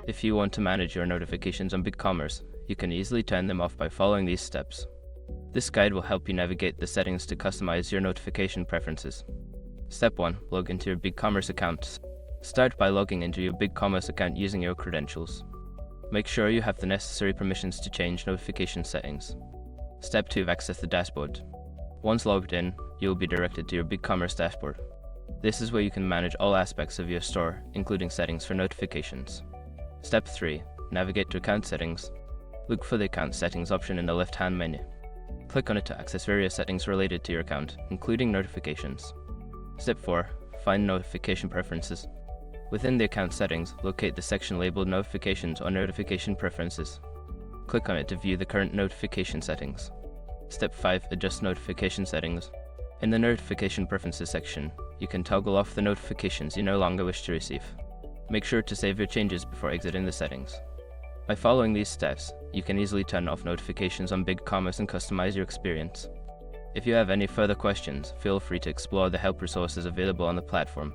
If you want to manage your notifications on BigCommerce, you can easily turn them off by following these steps. This guide will help you navigate the settings to customize your notification preferences. Step 1. Log into your BigCommerce account. Start by logging into your BigCommerce account using your credentials. Make sure you have the necessary permissions to change notification settings. Step 2. Access the dashboard. Once logged in, you will be directed to your BigCommerce dashboard. This is where you can manage all aspects of your store, including settings for notifications. Step 3. Navigate to Account Settings. Look for the Account Settings option in the left-hand menu. Click on it to access various settings related to your account, including notifications. Step 4. Find Notification Preferences. Within the account settings, locate the section labeled Notifications or Notification Preferences. Click on it to view the current notification settings. Step 5. Adjust notification settings. In the Notification Preferences section, you can toggle off the notifications you no longer wish to receive. Make sure to save your changes before exiting the settings. By following these steps, you can easily turn off notifications on BigCommerce and customize your experience. If you have any further questions, feel free to explore the help resources available on the platform.